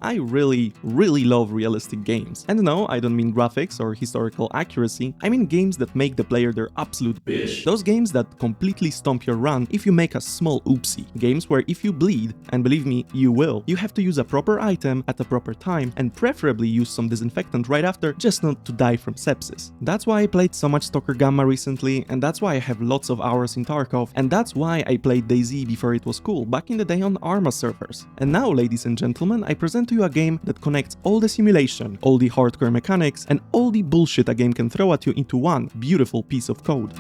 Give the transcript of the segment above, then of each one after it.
I really love realistic games. And no, I don't mean graphics or historical accuracy, I mean games that make the player their absolute bitch. Those games that completely stomp your run if you make a small oopsie. Games where if you bleed, and believe me, you will, you have to use a proper item at the proper time and preferably use some disinfectant right after just not to die from sepsis. That's why I played so much Stalker Gamma recently, and that's why I have lots of hours in Tarkov, and that's why I played DayZ before it was cool back in the day on Arma servers. And now, ladies and gentlemen, I present to you a game that connects all the simulation, all the hardcore mechanics, and all the bullshit a game can throw at you into one beautiful piece of code.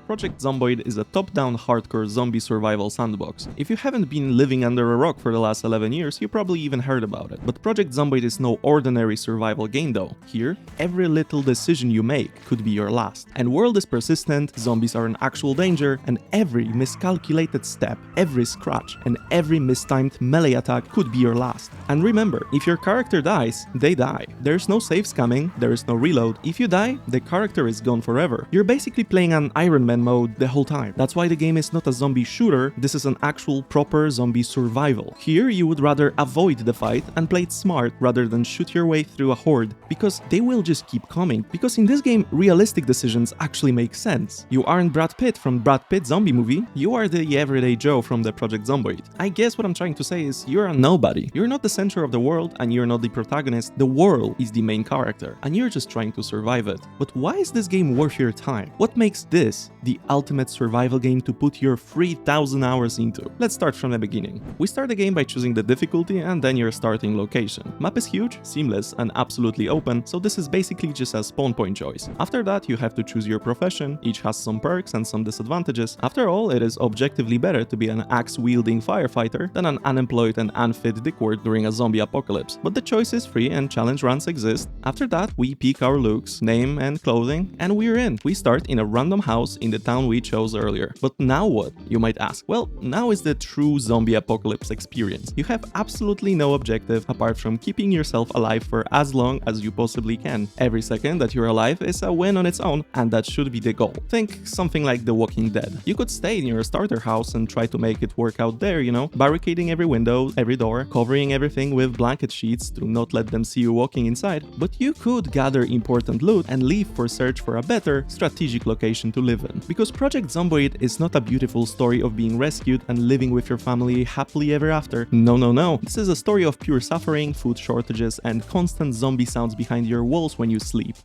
Project Zomboid is a top-down hardcore zombie survival sandbox. If you haven't been living under a rock for the last 11 years, you probably even heard about it. But Project Zomboid is no ordinary survival game though. Here, every little decision you make could be your last. And world is persistent, zombies are an actual danger, and every miscalculated step, every scratch, and every mistimed melee attack could be your last. And remember, if your character dies, they die. There's no save scamming, there is no reload. If you die, the character is gone forever. You're basically playing an Iron Man mode the whole time. That's why the game is not a zombie shooter, this is an actual proper zombie survival. Here you would rather avoid the fight and play it smart rather than shoot your way through a horde, because they will just keep coming. Because in this game, realistic decisions actually make sense. You aren't Brad Pitt from Brad Pitt zombie movie, you are the everyday Joe from the Project Zomboid. I guess what I'm trying to say is you're a nobody. You're not the center of the world and you're not the protagonist, the world is the main character and you're just trying to survive it. But why is this game worth your time? What makes this the ultimate survival game to put your 3000 hours into? Let's start from the beginning. We start the game by choosing the difficulty and then your starting location. Map is huge, seamless, and absolutely open, so this is basically just a spawn point choice. After that, you have to choose your profession, each has some perks and some disadvantages. After all, it is objectively better to be an axe-wielding firefighter than an unemployed and unfit dickwad during a zombie apocalypse. But the choice is free and challenge runs exist. After that, we pick our looks, name, and clothing, and we're in. We start in a random house in the town we chose earlier. But now what, you might ask? Well, now is the true zombie apocalypse experience. You have absolutely no objective apart from keeping yourself alive for as long as you possibly can. Every second that you're alive is a win on its own, and that should be the goal. Think something like The Walking Dead. You could stay in your starter house and try to make it work out there, you know, barricading every window, every door, covering everything with blanket sheets to not let them see you walking inside, but you could gather important loot and leave for search for a better, strategic location to live in. Because Project Zomboid is not a beautiful story of being rescued and living with your family happily ever after. No. This is a story of pure suffering, food shortages, and constant zombie sounds behind your walls when you sleep.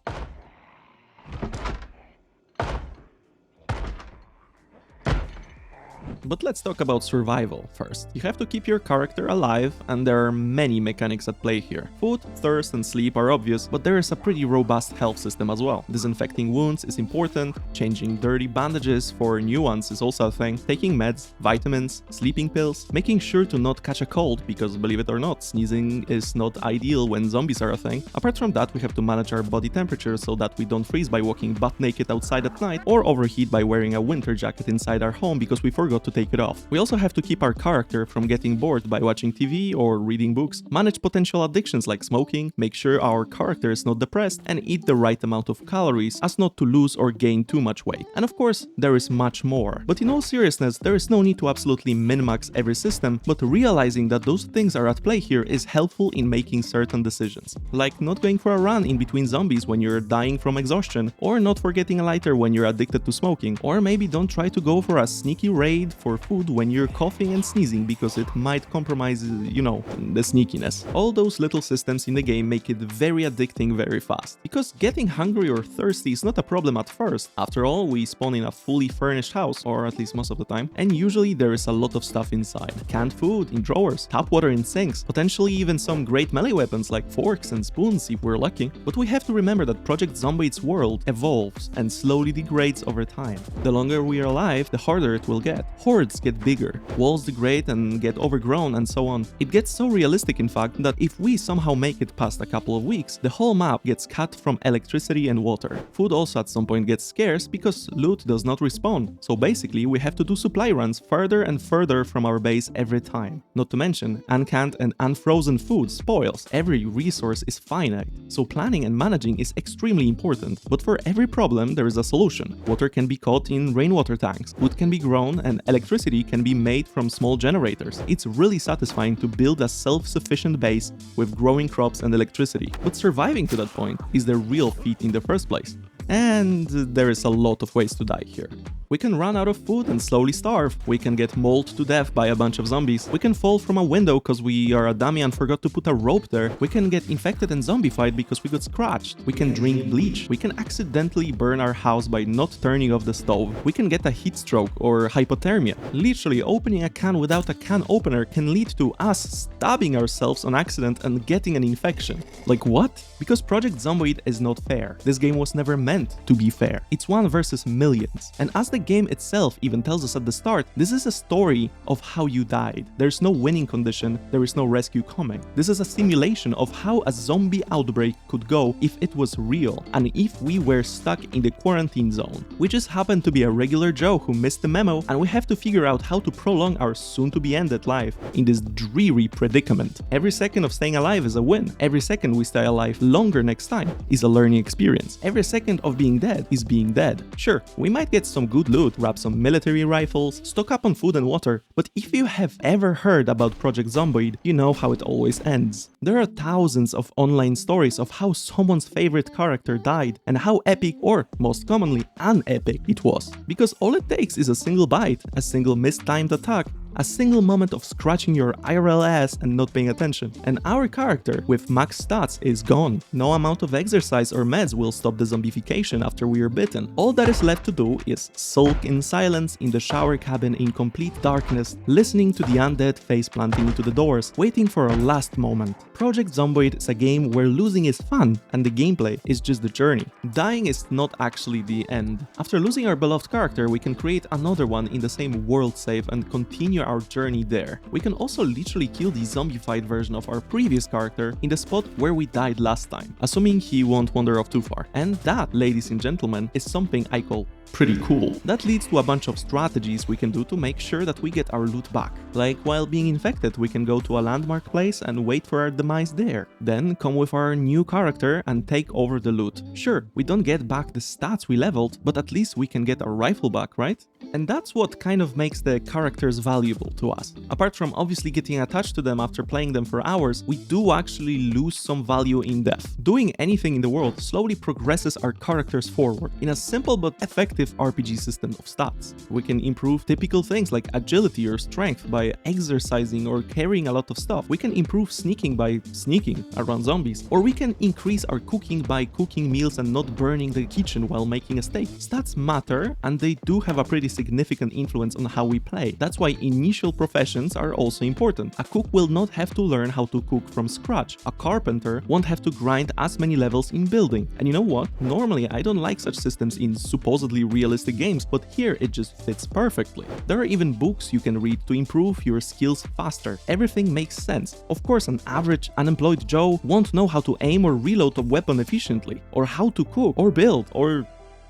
But let's talk about survival first. You have to keep your character alive, and there are many mechanics at play here. Food, thirst, and sleep are obvious, but there is a pretty robust health system as well. Disinfecting wounds is important, changing dirty bandages for new ones is also a thing, taking meds, vitamins, sleeping pills, making sure to not catch a cold, because believe it or not, sneezing is not ideal when zombies are a thing. Apart from that, we have to manage our body temperature so that we don't freeze by walking butt naked outside at night, or overheat by wearing a winter jacket inside our home because we forgot to take it off. We also have to keep our character from getting bored by watching TV or reading books, manage potential addictions like smoking, make sure our character is not depressed, and eat the right amount of calories as not to lose or gain too much weight. And of course, there is much more. But in all seriousness, there is no need to absolutely min-max every system, but realizing that those things are at play here is helpful in making certain decisions. Like not going for a run in between zombies when you're dying from exhaustion, or not forgetting a lighter when you're addicted to smoking, or maybe don't try to go for a sneaky raid for food when you're coughing and sneezing because it might compromise, you know, the sneakiness. All those little systems in the game make it very addicting very fast, because getting hungry or thirsty is not a problem at first. After all, we spawn in a fully furnished house, or at least most of the time, and usually there is a lot of stuff inside. Canned food in drawers, tap water in sinks, potentially even some great melee weapons like forks and spoons if we're lucky. But we have to remember that Project Zomboid's world evolves and slowly degrades over time. The longer we are alive, the harder it will get. hordes get bigger, walls degrade and get overgrown, and so on. It gets so realistic, in fact, that if we somehow make it past a couple of weeks, the whole map gets cut from electricity and water. Food also at some point gets scarce because loot does not respawn, so basically we have to do supply runs further and further from our base every time. Not to mention, uncanned and unfrozen food spoils. Every resource is finite, so planning and managing is extremely important. But for every problem there is a solution. Water can be caught in rainwater tanks, food can be grown, and electricity can be made from small generators. It's really satisfying to build a self-sufficient base with growing crops and electricity. But surviving to that point is the real feat in the first place. And there is a lot of ways to die here. We can run out of food and slowly starve. We can get mauled to death by a bunch of zombies. We can fall from a window because we are a dummy and forgot to put a rope there. We can get infected and zombified because we got scratched. We can drink bleach. We can accidentally burn our house by not turning off the stove. We can get a heat stroke or hypothermia. Literally, opening a can without a can opener can lead to us stabbing ourselves on accident and getting an infection. Like what? Because Project Zomboid is not fair. This game was never meant to be fair. It's 1 versus millions. And as the game itself even tells us at the start, this is a story of how you died. There's no winning condition, there is no rescue coming. This is a simulation of how a zombie outbreak could go if it was real, and if we were stuck in the quarantine zone. We just happen to be a regular Joe who missed the memo, and we have to figure out how to prolong our soon-to-be-ended life in this dreary predicament. Every second of staying alive is a win. Every second we stay alive longer next time is a learning experience. Every second of being dead is being dead. Sure, we might get some good loot, grab some military rifles, stock up on food and water, but if you have ever heard about Project Zomboid, you know how it always ends. There are thousands of online stories of how someone's favorite character died and how epic, or most commonly unepic, it was. Because all it takes is a single bite, a single mistimed attack, a single moment of scratching your IRL ass and not paying attention, and our character with max stats is gone. No amount of exercise or meds will stop the zombification after we are bitten. All that is left to do is sulk in silence in the shower cabin in complete darkness, listening to the undead face planting into the doors, waiting for our last moment. Project Zomboid is a game where losing is fun and the gameplay is just the journey. Dying is not actually the end. After losing our beloved character, we can create another one in the same world save and continue our journey there. We can also literally kill the zombified version of our previous character in the spot where we died last time, assuming he won't wander off too far. And that, ladies and gentlemen, is something I call pretty cool. That leads to a bunch of strategies we can do to make sure that we get our loot back. Like while being infected, we can go to a landmark place and wait for our demise there. Then come with our new character and take over the loot. Sure, we don't get back the stats we leveled, but at least we can get our rifle back, right? And that's what kind of makes the characters valuable to us. Apart from obviously getting attached to them after playing them for hours, we do actually lose some value in death. Doing anything in the world slowly progresses our characters forward in a simple but effective RPG system of stats. We can improve typical things like agility or strength by exercising or carrying a lot of stuff. We can improve sneaking by sneaking around zombies, or we can increase our cooking by cooking meals and not burning the kitchen while making a steak. Stats matter, and they do have a pretty significant influence on how we play. That's why initial professions are also important. A cook will not have to learn how to cook from scratch. A carpenter won't have to grind as many levels in building. And you know what? Normally I don't like such systems in supposedly realistic games, but here it just fits perfectly. There are even books you can read to improve your skills faster. Everything makes sense. Of course, an average unemployed Joe won't know how to aim or reload a weapon efficiently, or how to cook, or build, or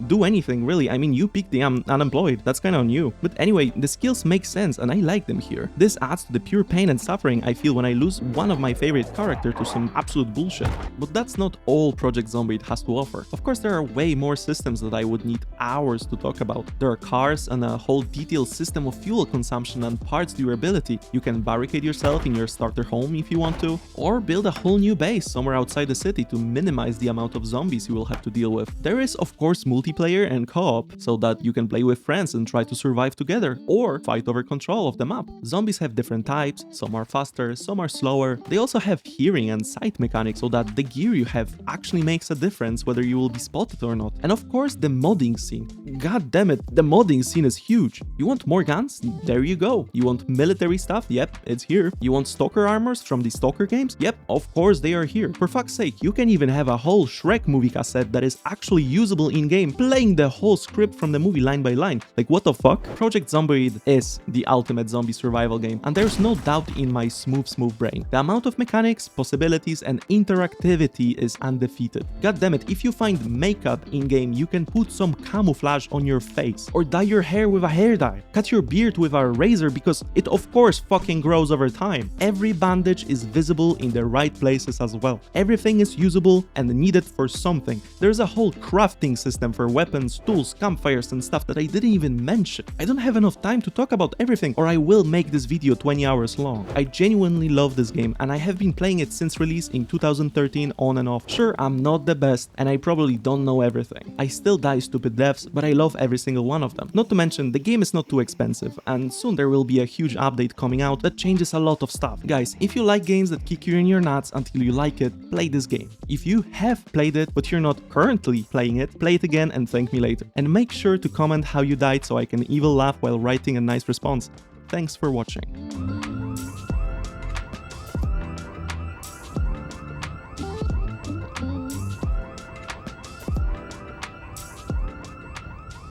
do anything really. I mean, you picked the unemployed, that's kinda on you. But anyway, the skills make sense and I like them here. This adds to the pure pain and suffering I feel when I lose one of my favorite characters to some absolute bullshit. But that's not all Project Zomboid has to offer. Of course, there are way more systems that I would need hours to talk about. There are cars and a whole detailed system of fuel consumption and parts durability. You can barricade yourself in your starter home if you want to, or build a whole new base somewhere outside the city to minimize the amount of zombies you will have to deal with. There is of course multiplayer and co-op, so that you can play with friends and try to survive together, or fight over control of the map. Zombies have different types, some are faster, some are slower. They also have hearing and sight mechanics, so that the gear you have actually makes a difference whether you will be spotted or not. And of course the modding scene. God damn it, the modding scene is huge. You want more guns? There you go. You want military stuff? Yep, it's here. You want stalker armors from the stalker games? Yep, of course they are here. For fuck's sake, you can even have a whole Shrek movie cassette that is actually usable in-game playing the whole script from the movie line by line. Like, what the fuck? Project Zomboid is the ultimate zombie survival game, and there's no doubt in my smooth brain. The amount of mechanics, possibilities, and interactivity is undefeated. God damn it, if you find makeup in-game, you can put some camouflage on your face, or dye your hair with a hair dye, cut your beard with a razor because it of course fucking grows over time. Every bandage is visible in the right places as well. Everything is usable and needed for something. There's a whole crafting system for weapons, tools, campfires, and stuff that I didn't even mention. I don't have enough time to talk about everything, or I will make this video 20 hours long. I genuinely love this game, and I have been playing it since release in 2013 on and off. Sure, I'm not the best, and I probably don't know everything. I still die stupid deaths, but I love every single one of them. Not to mention, the game is not too expensive, and soon there will be a huge update coming out that changes a lot of stuff. Guys, if you like games that kick you in your nuts until you like it, play this game. If you have played it, but you're not currently playing it, play it again and thank me later. And make sure to comment how you died so I can evil laugh while writing a nice response. Thanks for watching.